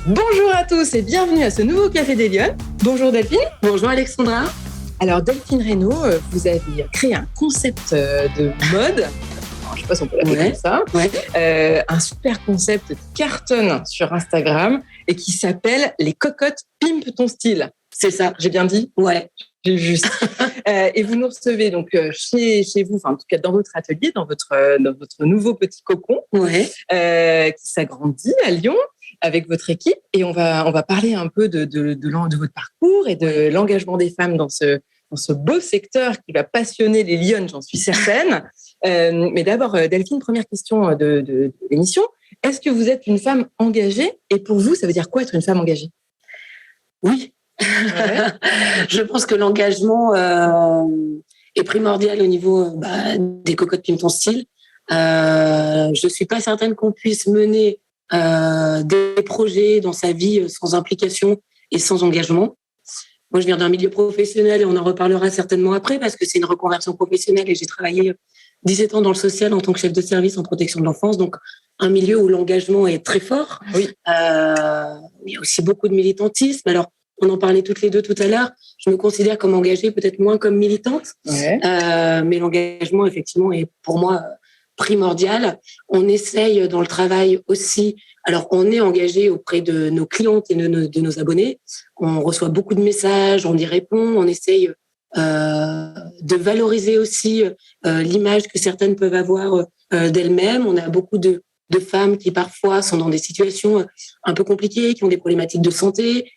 Bonjour à tous et bienvenue à ce nouveau Café des Lyonnes. Bonjour Delphine. Bonjour Alexandra. Alors Delphine Reynaud, vous avez créé un concept de mode. Alors, je ne sais pas si on peut l'appeler comme ça. Un super concept qui cartonne sur Instagram et qui s'appelle « Les cocottes pimp ton style ». C'est ça. J'ai bien dit ? Ouais. J'ai juste. Et vous nous recevez donc chez vous, enfin en tout cas dans votre atelier, dans votre nouveau petit cocon qui s'agrandit à Lyon avec votre équipe. Et on va parler un peu de votre parcours et de l'engagement des femmes dans ce beau secteur qui va passionner les Lyonnes, j'en suis certaine. Mais d'abord, Delphine, première question de l'émission. Est-ce que vous êtes une femme engagée ? Et pour vous, ça veut dire quoi être une femme engagée ? Oui. Je pense que l'engagement est primordial au niveau des cocottes pimp ton style. Je suis pas certaine qu'on puisse mener des projets dans sa vie sans implication et sans engagement. Moi, je viens d'un milieu professionnel et on en reparlera certainement après parce que c'est une reconversion professionnelle et j'ai travaillé 17 ans dans le social en tant que chef de service en protection de l'enfance, donc un milieu où l'engagement est très fort. Oui. Il y a aussi beaucoup de militantisme. Alors, on en parlait toutes les deux tout à l'heure. Je me considère comme engagée, peut-être moins comme militante, mais l'engagement, effectivement, est pour moi primordial. On essaye dans le travail aussi. Alors, on est engagé auprès de nos clientes et de nos abonnés. On reçoit beaucoup de messages, on y répond, on essaye de valoriser aussi l'image que certaines peuvent avoir d'elles-mêmes. On a beaucoup de femmes qui parfois sont dans des situations un peu compliquées, qui ont des problématiques de santé,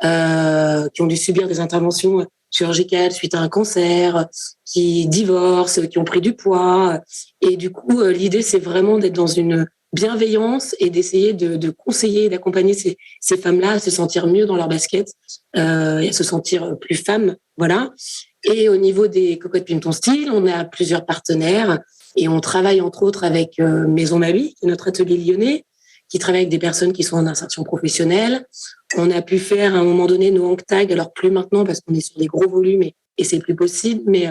qui ont dû subir des interventions chirurgicales suite à un cancer, qui divorcent, qui ont pris du poids. Et du coup, l'idée, c'est vraiment d'être dans une bienveillance et d'essayer de conseiller et d'accompagner ces femmes-là à se sentir mieux dans leur basket et à se sentir plus femmes. Voilà. Et au niveau des cocottes pimp ton style, on a plusieurs partenaires et on travaille entre autres avec Maison Mamie, qui est notre atelier lyonnais, qui travaille avec des personnes qui sont en insertion professionnelle. On a pu faire à un moment donné nos hang tags, alors plus maintenant parce qu'on est sur des gros volumes et c'est plus possible, mais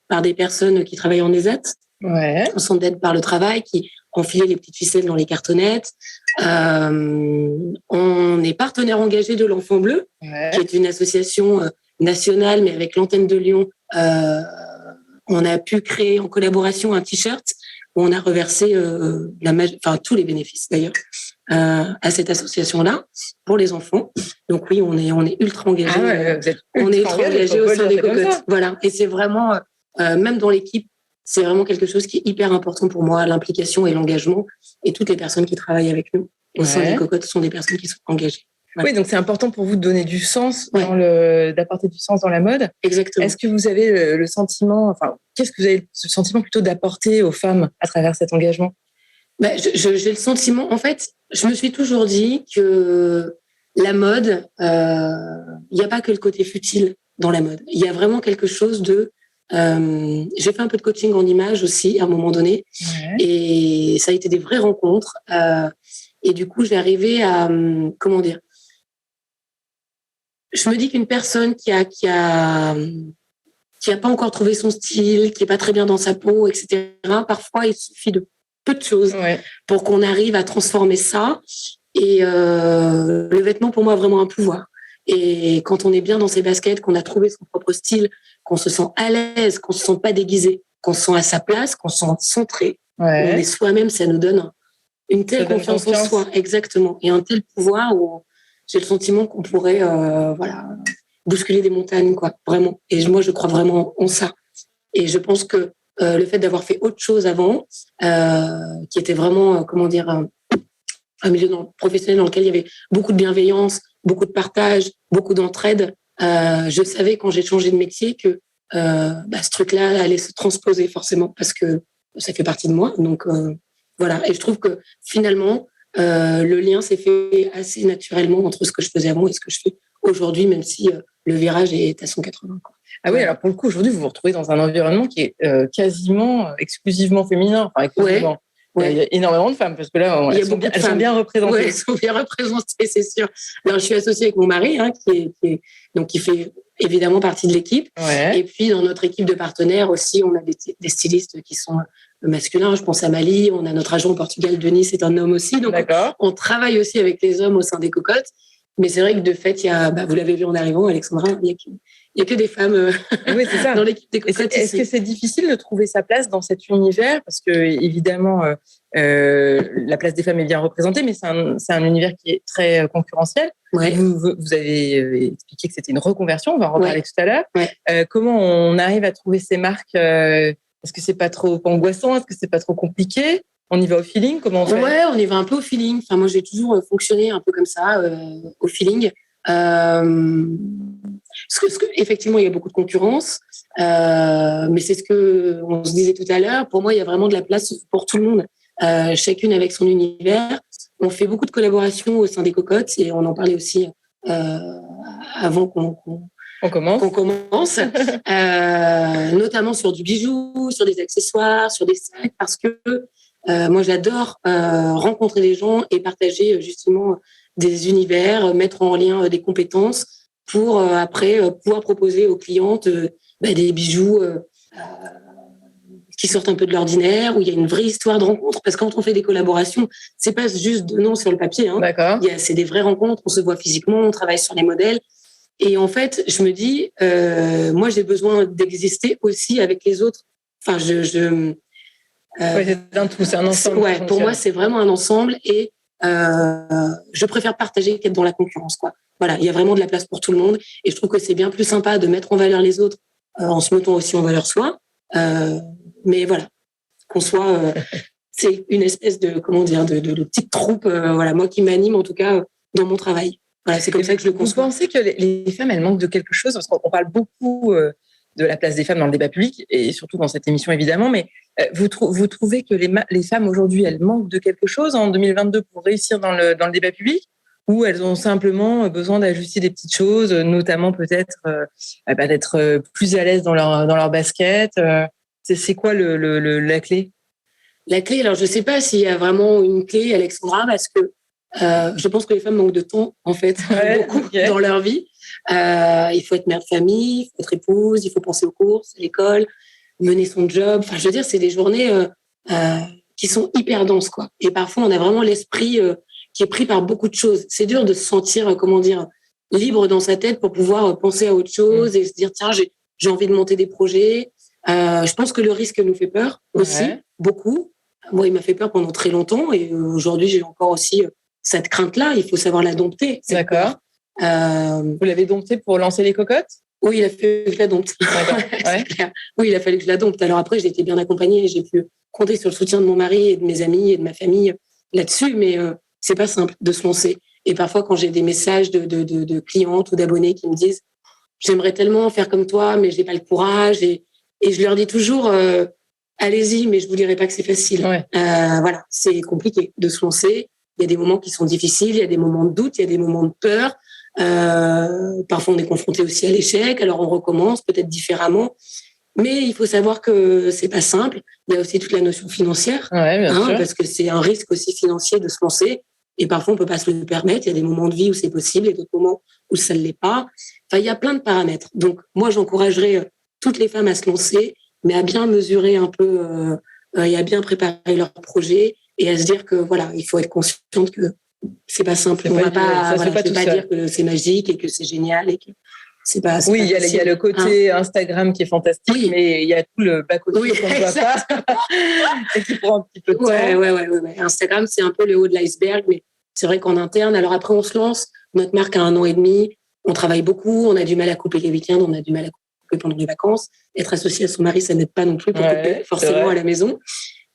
par des personnes qui travaillent en ESAT, en centre d'aide par le travail, qui enfilaient les petites ficelles dans les cartonnettes. On est partenaire engagé de l'Enfant Bleu, qui est une association nationale, mais avec l'antenne de Lyon, on a pu créer en collaboration un t-shirt où on a reversé tous les bénéfices d'ailleurs à cette association-là pour les enfants. Donc oui, on est ultra engagé. On est ultra engagé au sein des cocottes. Voilà. Et c'est vraiment, même dans l'équipe, c'est vraiment quelque chose qui est hyper important pour moi, l'implication et l'engagement. Et toutes les personnes qui travaillent avec nous au sein des cocottes sont des personnes qui sont engagées. Voilà. Oui, donc c'est important pour vous de donner du sens, d'apporter du sens dans la mode. Exactement. Est-ce que vous avez le sentiment, qu'est-ce que vous avez le sentiment plutôt d'apporter aux femmes à travers cet engagement ? J'ai le sentiment, en fait, je me suis toujours dit que la mode, il n'y a pas que le côté futile dans la mode. Il y a vraiment quelque chose de... j'ai fait un peu de coaching en images aussi à un moment donné et ça a été des vraies rencontres. Et du coup, j'ai arrivé à... comment dire ? Je me dis qu'une personne qui a pas encore trouvé son style, qui est pas très bien dans sa peau, etc., parfois, il suffit de peu de choses pour qu'on arrive à transformer ça. Et le vêtement, pour moi, a vraiment un pouvoir. Et quand on est bien dans ses baskets, qu'on a trouvé son propre style, qu'on se sent à l'aise, qu'on se sent pas déguisé, qu'on se sent à sa place, qu'on se sent centré, on est soi-même, ça nous donne une telle confiance en soi, exactement, et un tel pouvoir où j'ai le sentiment qu'on pourrait bousculer des montagnes, quoi, vraiment. Et moi, je crois vraiment en ça. Et je pense que le fait d'avoir fait autre chose avant, qui était vraiment, un milieu professionnel dans lequel il y avait beaucoup de bienveillance, beaucoup de partage, beaucoup d'entraide, je savais quand j'ai changé de métier que ce truc-là allait se transposer forcément parce que ça fait partie de moi. Donc voilà. Et je trouve que finalement, le lien s'est fait assez naturellement entre ce que je faisais avant et ce que je fais aujourd'hui, même si le virage est à 180, quoi. Ah oui, alors pour le coup, aujourd'hui, vous vous retrouvez dans un environnement qui est quasiment exclusivement féminin. Enfin, exclusivement. Il y a énormément de femmes, parce que là, elles sont bien représentées. Oui, elles sont bien représentées, c'est sûr. Alors, je suis associée avec mon mari, qui fait évidemment partie de l'équipe. Ouais. Et puis, dans notre équipe de partenaires aussi, on a des stylistes qui sont masculins. Je pense à Mali. On a notre agent au Portugal, Denis, c'est un homme aussi. Donc, on travaille aussi avec les hommes au sein des cocottes. Mais c'est vrai que de fait, il y a, vous l'avez vu en arrivant, Alexandra, il y a que des femmes oui, c'est ça. dans l'équipe des cocottes. Est-ce que c'est difficile de trouver sa place dans cet univers? Parce que, évidemment, la place des femmes est bien représentée, mais c'est un univers qui est très concurrentiel. Ouais. Vous avez expliqué que c'était une reconversion, on va en reparler tout à l'heure. Ouais. Comment on arrive à trouver ces marques? Est-ce que c'est pas trop angoissant? Est-ce que c'est pas trop compliqué? On y va au feeling? Comment on fait? Ouais, on y va un peu au feeling. Enfin, moi, j'ai toujours fonctionné un peu comme ça, au feeling. Effectivement, il y a beaucoup de concurrence, mais c'est ce qu'on se disait tout à l'heure. Pour moi, il y a vraiment de la place pour tout le monde, chacune avec son univers. On fait beaucoup de collaborations au sein des cocottes et on en parlait aussi avant qu'on commence, notamment sur du bijou, sur des accessoires, sur des sacs, parce que moi, j'adore rencontrer des gens et partager justement des univers, mettre en lien des compétences pour après pouvoir proposer aux clientes des bijoux qui sortent un peu de l'ordinaire, où il y a une vraie histoire de rencontre. Parce que quand on fait des collaborations, c'est pas juste de noms sur le papier. Hein. D'accord. C'est des vraies rencontres, on se voit physiquement, on travaille sur les modèles. Et en fait, je me dis, moi, j'ai besoin d'exister aussi avec les autres. Enfin, c'est un tout, c'est un ensemble. Ouais, pour moi, c'est vraiment un ensemble et je préfère partager qu'être dans la concurrence, quoi. Voilà, il y a vraiment de la place pour tout le monde et je trouve que c'est bien plus sympa de mettre en valeur les autres en se mettant aussi en valeur soi. Mais voilà, qu'on soit, c'est une espèce de de petite troupe, voilà, moi qui m'anime en tout cas dans mon travail. Voilà, c'est comme ça que je le conçois. Vous pensez que les femmes, elles manquent de quelque chose? Parce qu'on parle beaucoup de la place des femmes dans le débat public et surtout dans cette émission évidemment, mais vous trouvez que les femmes aujourd'hui, elles manquent de quelque chose en 2022 pour réussir dans le débat public, ou elles ont simplement besoin d'ajuster des petites choses, notamment peut-être d'être plus à l'aise dans leur basket? C'est quoi la clé? La clé, alors je sais pas s'il y a vraiment une clé, Alexandra, parce que je pense que les femmes manquent de temps en fait beaucoup dans leur vie. Il faut être mère de famille, il faut être épouse, il faut penser aux courses, à l'école, mener son job. Enfin, je veux dire, c'est des journées qui sont hyper denses, quoi. Et parfois, on a vraiment l'esprit qui est pris par beaucoup de choses. C'est dur de se sentir, libre dans sa tête pour pouvoir penser à autre chose et se dire, tiens, j'ai envie de monter des projets. Je pense que le risque nous fait peur aussi, beaucoup. Moi, il m'a fait peur pendant très longtemps et aujourd'hui, j'ai encore aussi cette crainte-là. Il faut savoir la dompter. D'accord. Vous l'avez dompté pour lancer les cocottes? Oui, il a fallu que je la dompte. Ouais. Oui, il a fallu que je la dompte. Alors après, j'ai été bien accompagnée et j'ai pu compter sur le soutien de mon mari et de mes amis et de ma famille là-dessus, mais c'est pas simple de se lancer. Et parfois, quand j'ai des messages de clientes ou d'abonnés qui me disent « J'aimerais tellement faire comme toi, mais j'ai pas le courage », et je leur dis toujours allez-y, mais je vous dirai pas que c'est facile. Ouais. Voilà, c'est compliqué de se lancer. Il y a des moments qui sont difficiles, il y a des moments de doute, il y a des moments de peur. Parfois, on est confronté aussi à l'échec. Alors, on recommence peut-être différemment. Mais il faut savoir que c'est pas simple. Il y a aussi toute la notion financière, bien sûr. Parce que c'est un risque aussi financier de se lancer. Et parfois, on peut pas se le permettre. Il y a des moments de vie où c'est possible et d'autres moments où ça ne l'est pas. Enfin, il y a plein de paramètres. Donc, moi, j'encouragerais toutes les femmes à se lancer, mais à bien mesurer un peu et à bien préparer leur projet et à se dire que voilà, il faut être consciente que c'est pas simple. On va pas, je vais pas dire que c'est magique et que c'est génial et que c'est pas. Oui, il y a le côté Instagram qui est fantastique, mais il y a tout le bas côté qu'on ne voit pas et qui prend un petit peu de temps. Ouais. Instagram, c'est un peu le haut de l'iceberg, mais c'est vrai qu'en interne, alors après, on se lance. Notre marque a 1 an et demi. On travaille beaucoup. On a du mal à couper les week-ends. On a du mal à couper pendant les vacances. Être associé à son mari, ça n'aide pas non plus pour couper forcément à la maison.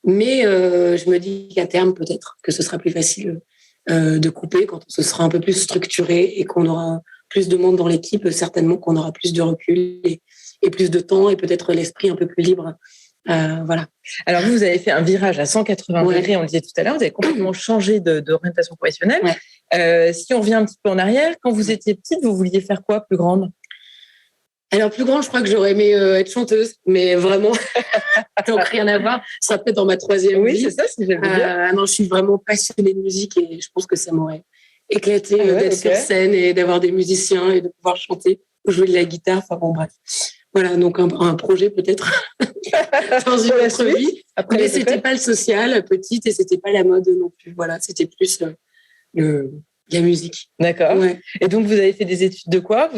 Mais je me dis qu'à terme, peut-être que ce sera plus facile de couper quand ce sera un peu plus structuré et qu'on aura plus de monde dans l'équipe, certainement qu'on aura plus de recul et plus de temps et peut-être l'esprit un peu plus libre. Voilà. Alors vous avez fait un virage à 180 degrés, on le disait tout à l'heure, vous avez complètement changé d'orientation professionnelle. Si on revient un petit peu en arrière, quand vous étiez petite, vous vouliez faire quoi plus grande? Alors, plus grande, je crois que j'aurais aimé être chanteuse, mais vraiment, donc rien à voir. Ça peut être dans ma 3e vie. Oui, c'est ça, ce que j'aime bien. Non, je suis vraiment passionnée de musique et je pense que ça m'aurait éclaté d'être sur scène et d'avoir des musiciens et de pouvoir chanter. jouer de la guitare. Enfin bon, bref. Voilà, donc un projet peut-être dans une autre vie. Après, mais c'était pas le social, petite, et c'était pas la mode non plus. Voilà, c'était plus la musique. D'accord. Ouais. Et donc, vous avez fait des études de quoi ?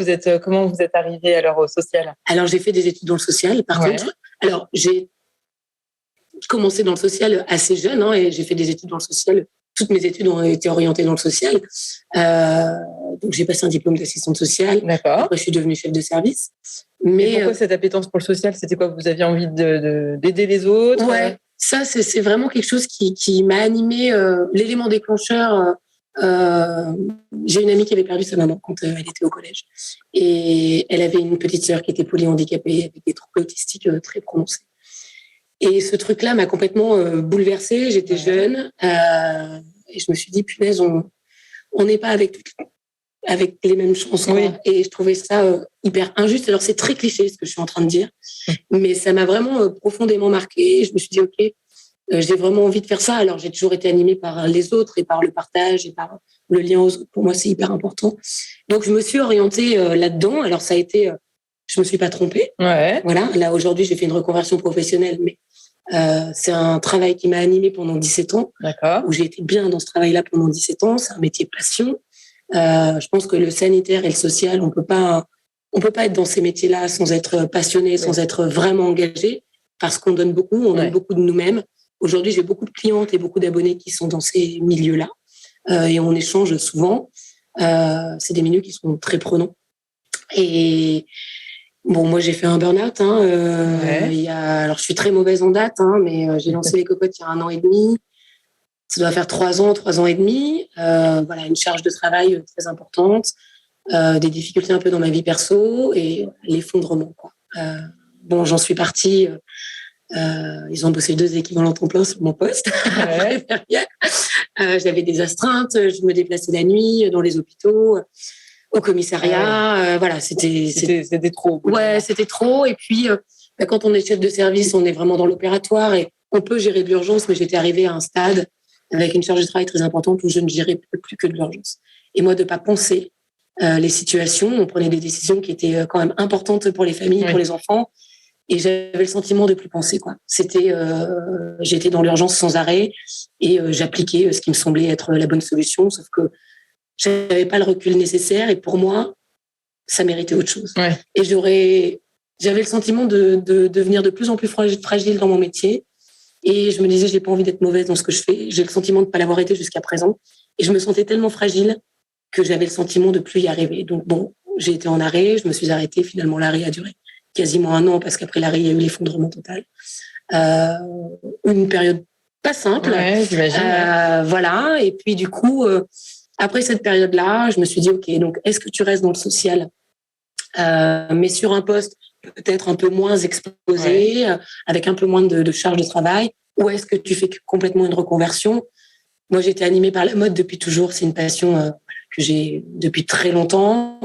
Comment vous êtes arrivée alors au social ? Alors, j'ai fait des études dans le social. Par contre, alors j'ai commencé dans le social assez jeune, hein, et j'ai fait des études dans le social. Toutes mes études ont été orientées dans le social. Donc, j'ai passé un diplôme d'assistante sociale. D'accord. Après, je suis devenue chef de service. Mais pourquoi cette appétence pour le social ? C'était quoi ? Vous aviez envie d'aider les autres ? Ouais, ça, c'est vraiment quelque chose qui m'a animée. L'élément déclencheur, j'ai une amie qui avait perdu sa maman quand elle était au collège. Et elle avait une petite sœur qui était polyhandicapée avec des troubles autistiques très prononcés. Et ce truc-là m'a complètement bouleversée. J'étais jeune et je me suis dit, punaise, on n'est pas avec les mêmes chances. Oui. Et je trouvais ça hyper injuste. Alors, c'est très cliché ce que je suis en train de dire, mais ça m'a vraiment profondément marquée. Je me suis dit, OK, j'ai vraiment envie de faire ça. Alors, j'ai toujours été animée par les autres et par le partage et par le lien aux autres. Pour moi, c'est hyper important. Donc, je me suis orientée là-dedans. Alors, ça a été... je me suis pas trompée. Ouais. Voilà. Là, aujourd'hui, j'ai fait une reconversion professionnelle, mais c'est un travail qui m'a animée pendant 17 ans. D'accord. Où j'ai été bien dans ce travail-là pendant 17 ans. C'est un métier passion. Je pense que le sanitaire et le social, on peut pas être dans ces métiers-là sans être passionné, sans être vraiment engagé, parce qu'on donne beaucoup, on donne beaucoup de nous-mêmes. Aujourd'hui, j'ai beaucoup de clientes et beaucoup d'abonnés qui sont dans ces milieux-là, et on échange souvent. C'est des milieux qui sont très prenants. Et bon, moi, j'ai fait un burn-out. Alors, je suis très mauvaise en date, mais j'ai lancé les cocottes il y a 1 an et demi. Ça doit faire 3 ans et demi. Voilà, une charge de travail très importante, des difficultés un peu dans ma vie perso et l'effondrement, quoi. Bon, j'en suis partie. Ils ont bossé 2 équivalents temps plein sur mon poste. Ouais. J'avais des astreintes, je me déplaçais la nuit dans les hôpitaux, au commissariat. Voilà, c'était trop. Ouais, c'était trop. Et puis, quand on est chef de service, on est vraiment dans l'opératoire et on peut gérer de l'urgence, mais j'étais arrivée à un stade avec une charge de travail très importante où je ne gérais plus que de l'urgence. Et moi, de ne pas penser les situations, on prenait des décisions qui étaient quand même importantes pour les familles, pour les enfants, et j'avais le sentiment de plus penser, quoi. J'étais dans l'urgence sans arrêt et j'appliquais ce qui me semblait être la bonne solution, sauf que j'avais pas le recul nécessaire et pour moi, ça méritait autre chose. Ouais. Et j'avais le sentiment de devenir de plus en plus fragile dans mon métier. Et je me disais, j'ai pas envie d'être mauvaise dans ce que je fais. J'ai le sentiment de ne pas l'avoir été jusqu'à présent. Et je me sentais tellement fragile que j'avais le sentiment de plus y arriver. Donc bon, j'ai été en arrêt, je me suis arrêtée. Finalement, l'arrêt a duré quasiment 1 an parce qu'après l'arrêt, il y a eu l'effondrement total. Une période pas simple. Ouais, j'imagine. Voilà. Et puis du coup, après cette période-là, je me suis dit, OK, donc est-ce que tu restes dans le social, mais sur un poste peut-être un peu moins exposé, avec un peu moins de charge de travail, ou est-ce que tu fais complètement une reconversion ? Moi, j'étais animée par la mode depuis toujours. C'est une passion que j'ai depuis très longtemps.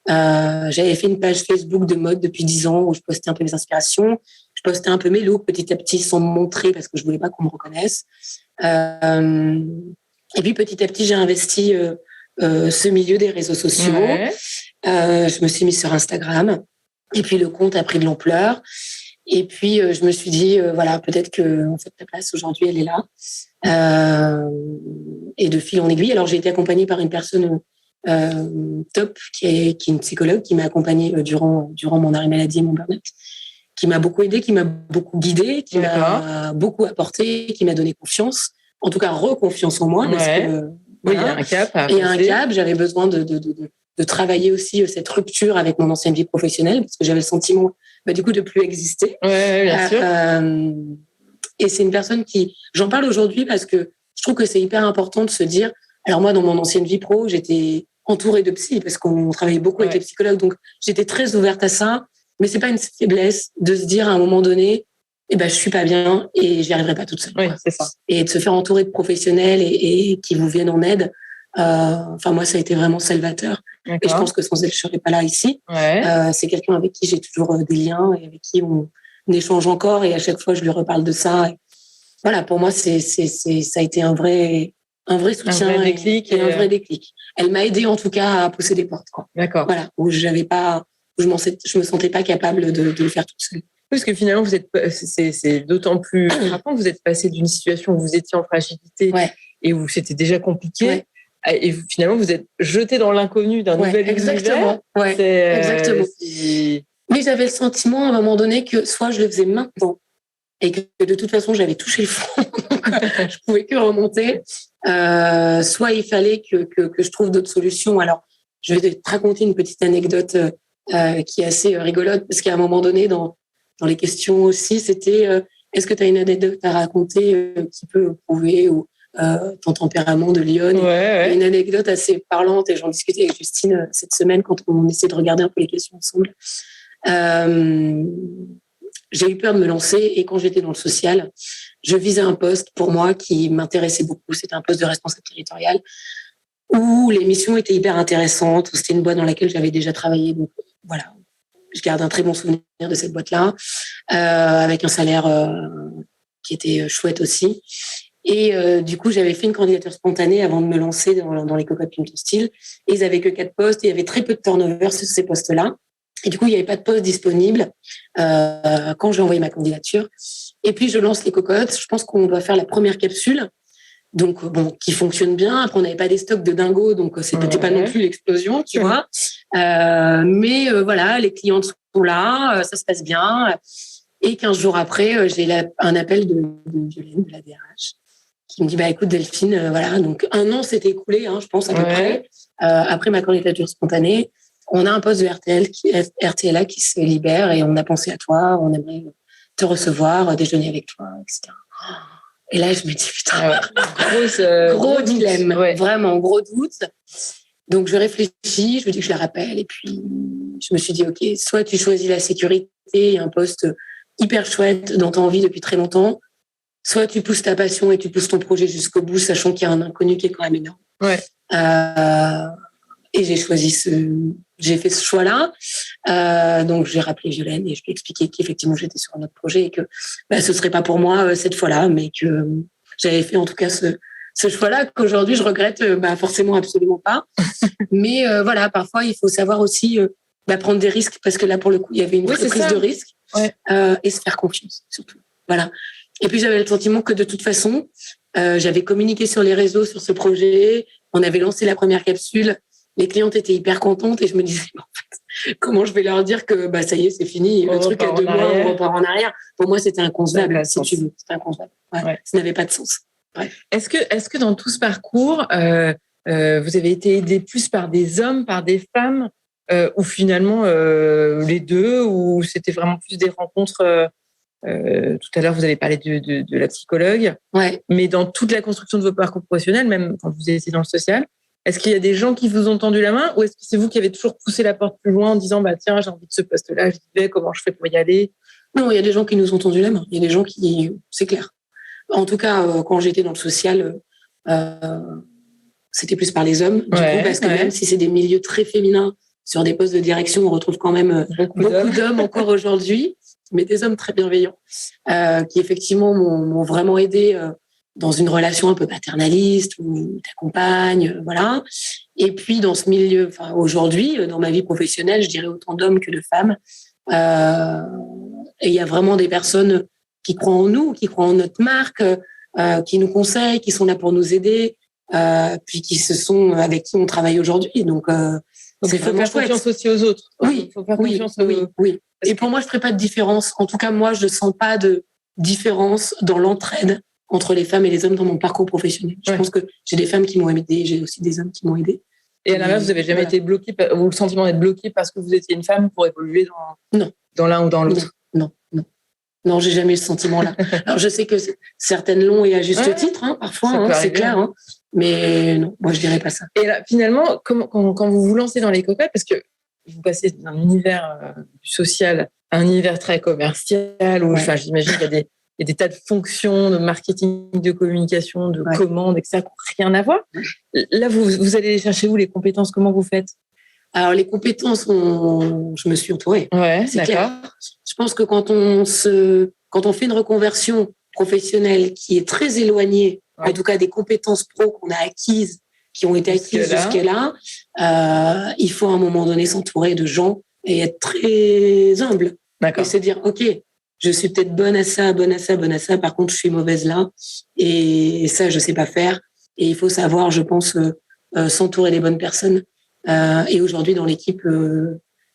J'avais fait une page Facebook de mode depuis 10 ans où je postais un peu mes inspirations. Je postais un peu mes looks petit à petit sans me montrer parce que je voulais pas qu'on me reconnaisse. Et puis petit à petit, j'ai investi ce milieu des réseaux sociaux. Ouais. Je me suis mise sur Instagram. Et puis, le compte a pris de l'ampleur. Et puis, je me suis dit, voilà, peut-être que en fait, ta place aujourd'hui, elle est là. Et de fil en aiguille. Alors, j'ai été accompagnée par une personne top, qui est une psychologue, qui m'a accompagnée durant mon arrêt maladie et mon burn-out, qui m'a beaucoup aidée, qui m'a beaucoup guidée, qui m'a beaucoup apporté, qui m'a donné confiance. En tout cas, reconfiance en moi. Parce que, oui, il y a un cap. Il y a un cap. J'avais besoin de travailler aussi cette rupture avec mon ancienne vie professionnelle parce que j'avais le sentiment du coup de plus exister. Ouais, bien sûr. Et c'est une personne j'en parle aujourd'hui parce que je trouve que c'est hyper important de se dire, alors moi dans mon ancienne vie pro, j'étais entourée de psy parce qu'on travaillait beaucoup avec les psychologues, donc j'étais très ouverte à ça, mais c'est pas une faiblesse de se dire à un moment donné, je suis pas bien et j'y arriverai pas toute seule. Oui, c'est ça. Et de se faire entourer de professionnels et qui vous viennent en aide. Moi, ça a été vraiment salvateur. D'accord. Et je pense que sans elle, je serais pas là ici. Ouais. C'est quelqu'un avec qui j'ai toujours des liens et avec qui on échange encore. Et à chaque fois, je lui reparle de ça. Et voilà, pour moi, ça a été un vrai soutien, un vrai déclic. Et un vrai déclic. Elle m'a aidée en tout cas à pousser des portes, quoi. D'accord. Voilà, où j'avais pas où je me sentais pas capable de le faire toute seule. Parce que finalement, c'est d'autant plus frappant que vous êtes passé d'une situation où vous étiez en fragilité et où c'était déjà compliqué, et finalement, vous êtes jeté dans l'inconnu d'un nouvel univers. Exactement. Mais j'avais le sentiment, à un moment donné, que soit je le faisais maintenant, et que de toute façon, j'avais touché le fond, donc je pouvais que remonter, soit il fallait que je trouve d'autres solutions. Alors, je vais te raconter une petite anecdote qui est assez rigolote, parce qu'à un moment donné, dans les questions aussi, c'était est-ce que tu as une anecdote à raconter qui peut prouver ton tempérament de lionne. Une anecdote assez parlante, et j'en discutais avec Justine cette semaine quand on essayait de regarder un peu les questions ensemble. J'ai eu peur de me lancer, et quand j'étais dans le social, je visais un poste pour moi qui m'intéressait beaucoup. C'était un poste de responsable territorial où les missions étaient hyper intéressantes, où c'était une boîte dans laquelle j'avais déjà travaillé. Donc voilà, je garde un très bon souvenir de cette boîte-là, avec un salaire qui était chouette aussi. Et du coup, j'avais fait une candidature spontanée avant de me lancer dans les cocottes Pimp Ton Style. Et ils avaient que 4 postes, et il y avait très peu de turnover sur ces postes-là. Et du coup, il n'y avait pas de poste disponible quand j'ai envoyé ma candidature. Et puis, je lance les cocottes. Je pense qu'on doit faire la première capsule, donc qui fonctionne bien. Après, on n'avait pas des stocks de dingo, donc c'était pas non plus l'explosion, tu vois. Mais voilà, les clientes sont là, ça se passe bien. Et 15 jours après, j'ai un appel de Violaine, de la DRH, qui me dit écoute Delphine, voilà, donc 1 an s'est écoulé, je pense à peu près, après ma candidature spontanée. On a un poste de RTLA qui se libère, et on a pensé à toi, on aimerait te recevoir, déjeuner avec toi, etc. Et là, je me dis, putain, gros dilemme, vraiment, gros doute. Donc, je réfléchis, je me dis que je la rappelle, et puis je me suis dit, OK, soit tu choisis la sécurité, un poste hyper chouette dont tu as envie depuis très longtemps, soit tu pousses ta passion et tu pousses ton projet jusqu'au bout, sachant qu'il y a un inconnu qui est quand même énorme. Et j'ai fait ce choix-là. Donc, j'ai rappelé Violaine et je lui ai expliqué qu'effectivement, j'étais sur un autre projet et que ce serait pas pour moi cette fois-là, mais que j'avais fait en tout cas ce choix-là qu'aujourd'hui, je regrette forcément absolument pas. Mais voilà, parfois, il faut savoir aussi prendre des risques, parce que là, pour le coup, il y avait une vraie prise de risque et se faire confiance, surtout. Voilà. Et puis, j'avais le sentiment que de toute façon, j'avais communiqué sur les réseaux sur ce projet. On avait lancé la première capsule. Les clientes étaient hyper contentes, et je me disais, en fait, comment je vais leur dire que ça y est, c'est fini, le truc à 2 mois, on repart en arrière. Pour moi, c'était inconcevable, si tu veux. C'était inconcevable. Ça n'avait pas de sens. Est-ce que dans tout ce parcours, vous avez été aidé plus par des hommes, par des femmes, ou finalement les deux, ou c'était vraiment plus des rencontres tout à l'heure, vous avez parlé de la psychologue, mais dans toute la construction de vos parcours professionnels, même quand vous étiez dans le social, est-ce qu'il y a des gens qui vous ont tendu la main, ou est-ce que c'est vous qui avez toujours poussé la porte plus loin en disant tiens, j'ai envie de ce poste-là, j'y vais, comment je fais pour y aller? Non, il y a des gens qui nous ont tendu la main. Il y a des gens qui, c'est clair. En tout cas, quand j'étais dans le social, c'était plus par les hommes, du coup, parce que même si c'est des milieux très féminins, sur des postes de direction, on retrouve quand même beaucoup d'hommes encore aujourd'hui, mais des hommes très bienveillants, qui effectivement m'ont vraiment aidé dans une relation un peu paternaliste, où t'accompagnes, voilà. Et puis dans ce milieu, aujourd'hui, dans ma vie professionnelle, je dirais autant d'hommes que de femmes. Et il y a vraiment des personnes qui croient en nous, qui croient en notre marque, qui nous conseillent, qui sont là pour nous aider, puis avec qui on travaille aujourd'hui. Donc il faut faire confiance aussi aux autres. Oui, faut faire confiance oui. Et pour moi, je ne ferai pas de différence. En tout cas, moi, je ne sens pas de différence dans l'entraide entre les femmes et les hommes dans mon parcours professionnel. Je pense que j'ai des femmes qui m'ont aidé, j'ai aussi des hommes qui m'ont aidé. Et à l'inverse, vous n'avez jamais été bloqué, ou le sentiment d'être bloqué parce que vous étiez une femme pour évoluer dans l'un ou dans l'autre? Non, j'ai jamais eu ce sentiment-là. Alors, je sais que certaines l'ont, et à juste titre, parfois, c'est clair. Mais non, moi, je dirais pas ça. Et là, finalement, quand vous vous lancez dans les cocottes, parce que vous passez d'un univers du social à un univers très commercial, où j'imagine qu'il y a des tas de fonctions, de marketing, de communication, de commandes, etc., qui n'ont rien à voir. Là, vous allez les chercher où, les compétences? Comment vous faites? Alors, les compétences, je me suis entourée. C'est clair. Je pense que quand on fait une reconversion professionnelle qui est très éloignée, en tout cas des compétences pro qu'on a acquises, qui ont été acquises jusque-là, il faut à un moment donné s'entourer de gens et être très humble. D'accord. Et se dire, OK, je suis peut-être bonne à ça. Par contre, je suis mauvaise là. Et ça, je sais pas faire. Et il faut savoir, je pense, s'entourer des bonnes personnes. Et aujourd'hui, dans l'équipe,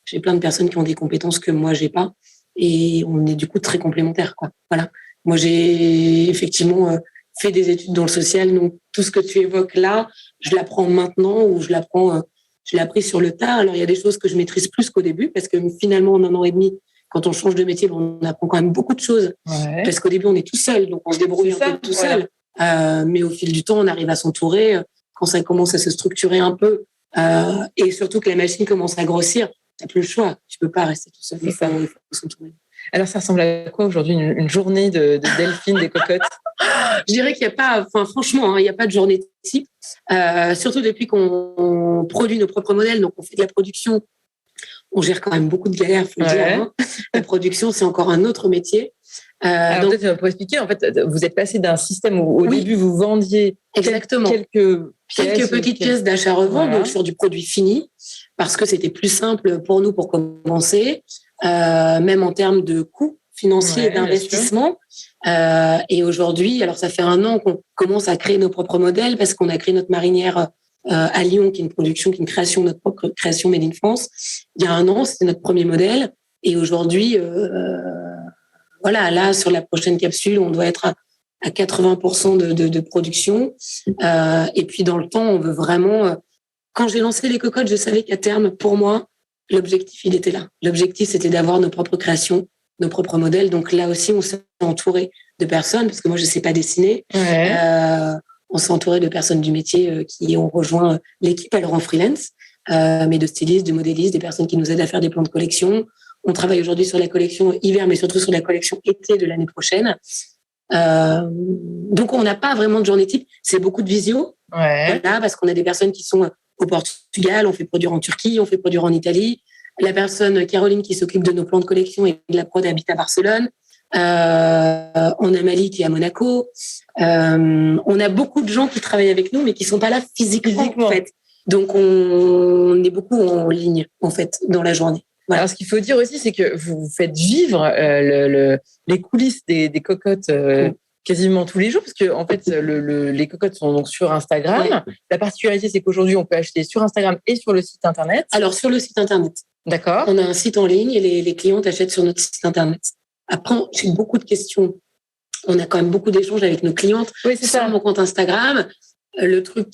j'ai plein de personnes qui ont des compétences que moi, j'ai pas. Et on est du coup très complémentaires, quoi. Voilà. Moi, j'ai effectivement fait des études dans le social. Donc, tout ce que tu évoques là, je l'apprends maintenant ou je l'ai appris sur le tard. Alors, il y a des choses que je maîtrise plus qu'au début parce que finalement, en 1 an et demi, quand on change de métier, on apprend quand même beaucoup de choses. Ouais. Parce qu'au début, on est tout seul, donc on se débrouille un peu tout seul. Mais au fil du temps, on arrive à s'entourer. Quand ça commence à se structurer un peu, et surtout que la machine commence à grossir, t'as plus le choix. Tu peux pas rester tout seul. Il faut s'entourer. Alors, ça ressemble à quoi aujourd'hui une journée de Delphine des cocottes? Je dirais qu'il n'y a pas, franchement, il n'y a pas de journée type. Surtout depuis qu'on produit nos propres modèles, donc on fait de la production. On gère quand même beaucoup de galères, faut le dire. Hein. La production, c'est encore un autre métier. Alors donc, peut-être pour expliquer, en fait, vous êtes passé d'un système où au début vous vendiez quelques petites pièces d'achat-revente, donc sur du produit fini, parce que c'était plus simple pour nous pour commencer, même en termes de coûts financiers et d'investissement. Et aujourd'hui, alors ça fait 1 an qu'on commence à créer nos propres modèles parce qu'on a créé notre marinière à Lyon, qui est une création, notre propre création made in France. Il y a 1 an, c'était notre premier modèle. Et aujourd'hui, voilà, là, sur la prochaine capsule, on doit être à 80% de production. Et puis, dans le temps, on veut vraiment... Quand j'ai lancé les cocottes, je savais qu'à terme, pour moi, l'objectif, il était là. L'objectif, c'était d'avoir nos propres créations, nos propres modèles. Donc là aussi, on s'est entouré de personnes, parce que moi, je ne sais pas dessiner. On s'est entouré de personnes du métier qui ont rejoint l'équipe, alors en freelance, mais de stylistes, de modélistes, des personnes qui nous aident à faire des plans de collection. On travaille aujourd'hui sur la collection hiver, mais surtout sur la collection été de l'année prochaine. Donc, on n'a pas vraiment de journée type. C'est beaucoup de visio. Voilà, parce qu'on a des personnes qui sont au Portugal, on fait produire en Turquie, on fait produire en Italie. La personne, Caroline, qui s'occupe de nos plans de collection et de la prod, habite à Barcelone. On a Mali qui est à Monaco. On a beaucoup de gens qui travaillent avec nous, mais qui sont pas là physiquement. En fait. Donc, on est beaucoup en ligne, en fait, dans la journée. Voilà. Alors, ce qu'il faut dire aussi, c'est que vous faites vivre les coulisses des cocottes quasiment tous les jours, parce que en fait, les cocottes sont donc sur Instagram. La particularité, c'est qu'aujourd'hui, on peut acheter sur Instagram et sur le site internet. Alors, sur le site internet. D'accord. On a un site en ligne et les clientes achètent sur notre site internet. Après, j'ai beaucoup de questions. On a quand même beaucoup d'échanges avec nos clientes sur mon compte Instagram. Le truc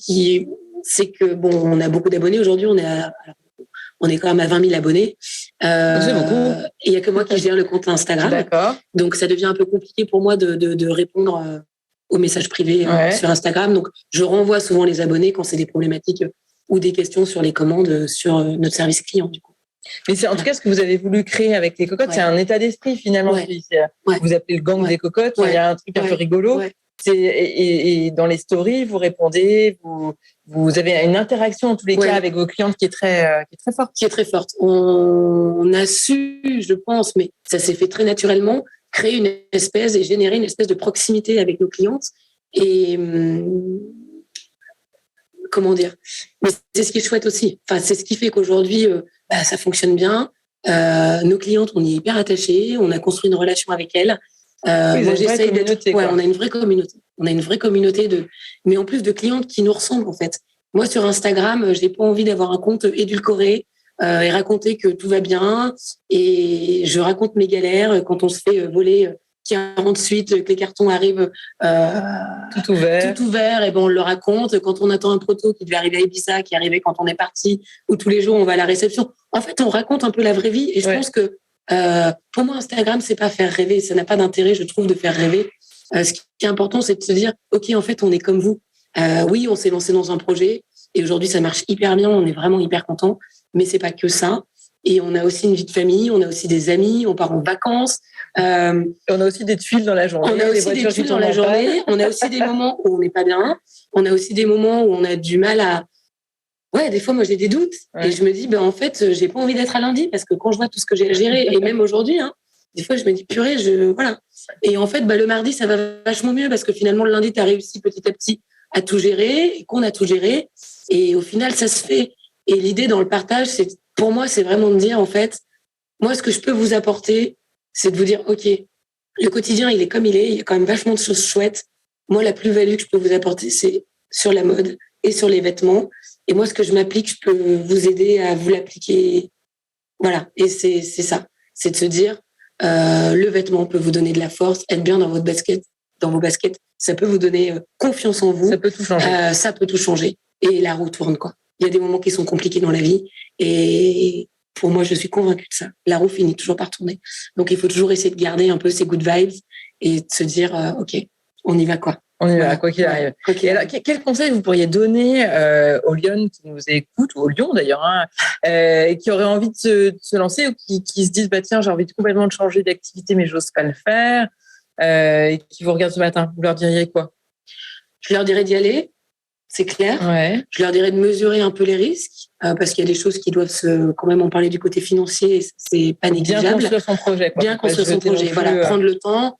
c'est que bon, on a beaucoup d'abonnés aujourd'hui. On est quand même à 20 000 abonnés. C'est beaucoup. Et il n'y a que moi qui gère le compte Instagram. D'accord. Donc, ça devient un peu compliqué pour moi de répondre aux messages privés sur Instagram. Donc, je renvoie souvent les abonnés quand c'est des problématiques ou des questions sur les commandes sur notre service client, du coup. Mais c'est en tout cas ce que vous avez voulu créer avec les cocottes, c'est un état d'esprit finalement. Vous appelez le gang des cocottes, il y a un truc un peu rigolo. Et dans les stories, vous répondez, vous avez une interaction en tous les cas avec vos clientes qui est très forte. Qui est très forte. On a su, je pense, mais ça s'est fait très naturellement, créer une espèce et générer une espèce de proximité avec nos clientes. Et comment dire, mais c'est ce qui est chouette aussi. Enfin, c'est ce qui fait qu'aujourd'hui, ça fonctionne bien. Nos clientes, on y est hyper attachés. On a construit une relation avec elles. Moi, j'essaye d'être. On a une vraie communauté. On a une vraie communauté mais en plus de clientes qui nous ressemblent en fait. Moi, sur Instagram, j'ai pas envie d'avoir un compte édulcoré et raconter que tout va bien. Et je raconte mes galères quand on se fait voler 40 suites, que les cartons arrivent tout ouvert, et ben on le raconte. Quand on attend un proto qui devait arriver à Ibiza, qui arrivait quand on est parti, ou tous les jours on va à la réception. En fait, on raconte un peu la vraie vie. Et je pense que pour moi, Instagram, c'est pas faire rêver. Ça n'a pas d'intérêt, je trouve, de faire rêver. Ce qui est important, c'est de se dire, OK, en fait, on est comme vous. Oui, on s'est lancé dans un projet et aujourd'hui, ça marche hyper bien. On est vraiment hyper contents. Mais c'est pas que ça. Et on a aussi une vie de famille, on a aussi des amis, on part en vacances. On a aussi des tuiles dans la journée. On a aussi des tuiles dans la journée. On a aussi des moments où on n'est pas bien. On a aussi des moments où on a du mal à... Ouais, des fois, moi, j'ai des doutes. Et je me dis, en fait, j'ai pas envie d'être à lundi parce que quand je vois tout ce que j'ai à gérer, et même aujourd'hui, des fois, je me dis, purée, voilà. Et en fait, le mardi, ça va vachement mieux parce que finalement, le lundi, tu as réussi petit à petit à tout gérer et qu'on a tout géré. Et au final, ça se fait. Et l'idée dans le partage, c'est pour moi, c'est vraiment de dire, en fait, moi, ce que je peux vous apporter, c'est de vous dire, OK, le quotidien, il est comme il est. Il y a quand même vachement de choses chouettes. Moi, la plus-value que je peux vous apporter, c'est sur la mode et sur les vêtements. Et moi, ce que je m'applique, je peux vous aider à vous l'appliquer. Voilà. Et c'est ça. C'est de se dire, le vêtement peut vous donner de la force, être bien dans vos baskets. Ça peut vous donner confiance en vous. Ça peut tout changer. Ça peut tout changer. Et la roue tourne, quoi. Il y a des moments qui sont compliqués dans la vie. Et pour moi, je suis convaincue de ça. La roue finit toujours par tourner. Donc, il faut toujours essayer de garder un peu ces good vibes et de se dire, OK, on y va, quoi. On y va, quoi qu'il arrive. Et alors, quel conseil vous pourriez donner aux Lyonnes qui nous écoutent, ou aux Lyons d'ailleurs, qui auraient envie de se lancer ou qui se disent, tiens, j'ai envie complètement de changer d'activité, mais j'ose pas le faire, et qui vous regardent ce matin, vous leur diriez quoi? Je leur dirais d'y aller, c'est clair. Ouais. Je leur dirais de mesurer un peu les risques, parce qu'il y a des choses qui doivent quand même en parler du côté financier, c'est pas négligeable. Bien construire son projet. Bien construire son projet, voilà, prendre le temps.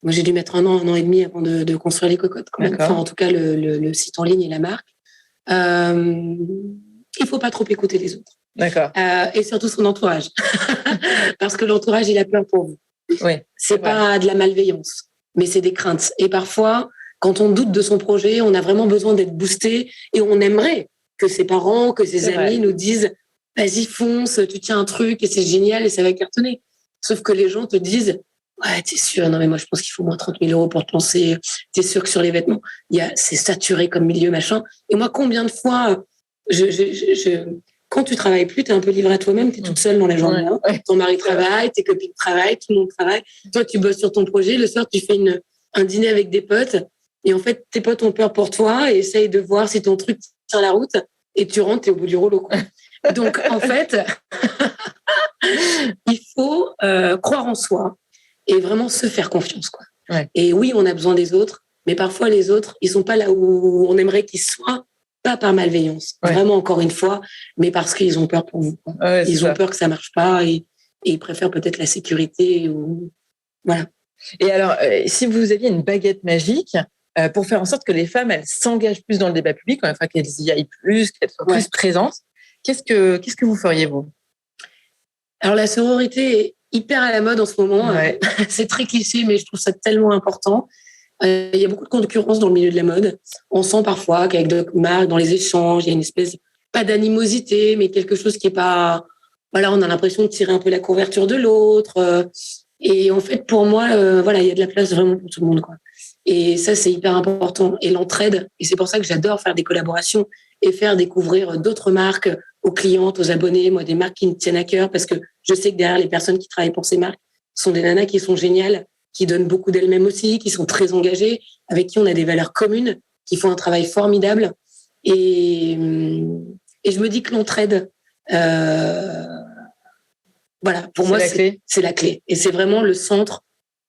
Moi, j'ai dû mettre 1 an et demi avant de construire les cocottes, quand même. Enfin, en tout cas, le site en ligne et la marque. Il faut pas trop écouter les autres. D'accord. Et surtout son entourage. Parce que l'entourage, il a peur pour vous. Oui. C'est pas de la malveillance, mais c'est des craintes. Et parfois, quand on doute de son projet, on a vraiment besoin d'être boosté et on aimerait que ses parents, que ses amis nous disent « Vas-y, fonce, tu tiens un truc et c'est génial et ça va cartonner. » Sauf que les gens te disent « Ouais, t'es sûr? Non, mais moi, je pense qu'il faut moins 30 000 € pour te lancer. T'es sûr que sur les vêtements, c'est saturé comme milieu, machin. » Et moi, combien de fois, quand tu travailles plus, t'es un peu livré à toi-même, t'es toute seule dans la journée. Hein. Ton mari travaille, tes copines travaillent, tout le monde travaille. Toi, tu bosses sur ton projet. Le soir, tu fais un dîner avec des potes. Et en fait, tes potes ont peur pour toi et essayent de voir si ton truc tient la route. Et tu rentres, t'es au bout du rouleau, quoi. Donc, en fait, il faut croire en soi et vraiment se faire confiance, quoi. Ouais. Et oui, on a besoin des autres, mais parfois, les autres, ils sont pas là où on aimerait qu'ils soient, pas par malveillance. Ouais. Vraiment, encore une fois, mais parce qu'ils ont peur pour vous, quoi. Ouais, ils ont peur que ça marche pas et ils préfèrent peut-être la sécurité ou... Voilà. Et alors, si vous aviez une baguette magique, pour faire en sorte que les femmes, elles s'engagent plus dans le débat public, enfin, qu'elles y aillent plus, qu'elles soient plus présentes, qu'est-ce que vous feriez, vous? Alors, la sororité est hyper à la mode en ce moment. Ouais. C'est très cliché, mais je trouve ça tellement important. Il y a beaucoup de concurrence dans le milieu de la mode. On sent parfois qu'avec d'autres marques, dans les échanges, il y a une espèce, pas d'animosité, mais quelque chose qui est pas... Voilà, on a l'impression de tirer un peu la couverture de l'autre. Et en fait, pour moi, il y a de la place vraiment pour tout le monde, quoi. Et ça, c'est hyper important. Et l'entraide, et c'est pour ça que j'adore faire des collaborations et faire découvrir d'autres marques aux clientes, aux abonnés, moi, des marques qui me tiennent à cœur, parce que je sais que derrière les personnes qui travaillent pour ces marques sont des nanas qui sont géniales, qui donnent beaucoup d'elles-mêmes aussi, qui sont très engagées, avec qui on a des valeurs communes, qui font un travail formidable. Et je me dis que l'entraide, pour moi, c'est la clé. Et c'est vraiment le centre.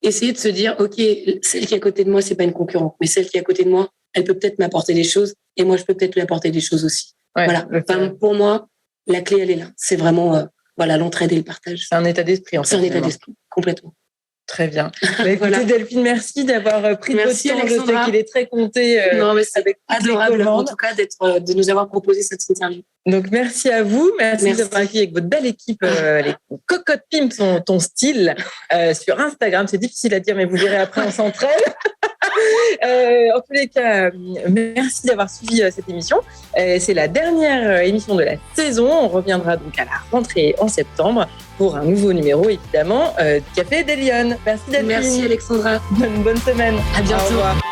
Essayer de se dire, OK, celle qui est à côté de moi, c'est pas une concurrente, mais celle qui est à côté de moi, elle peut peut-être m'apporter des choses et moi, je peux peut-être lui apporter des choses aussi. Ouais, voilà. Enfin, pour moi, la clé, elle est là. C'est vraiment, l'entraide et le partage. C'est un état d'esprit, en fait. C'est un état d'esprit, complètement. Très bien. Écoutez, Delphine, merci d'avoir pris votre temps. Alexandra. Je sais qu'il est très compté. Non, mais c'est adorable, en tout cas, de nous avoir proposé cette interview. Donc, merci à vous. Merci d'avoir accueilli avec votre belle équipe les Cocottes Pimp, ton style, sur Instagram. C'est difficile à dire, mais vous verrez après, on s'entraîne. En tous les cas, merci d'avoir suivi cette émission. C'est la dernière émission de la saison. On reviendra donc à la rentrée en septembre pour un nouveau numéro, évidemment, du Café des Lyonnes. Merci Delphine. Merci Alexandra. Bonne semaine. À bientôt. Au revoir.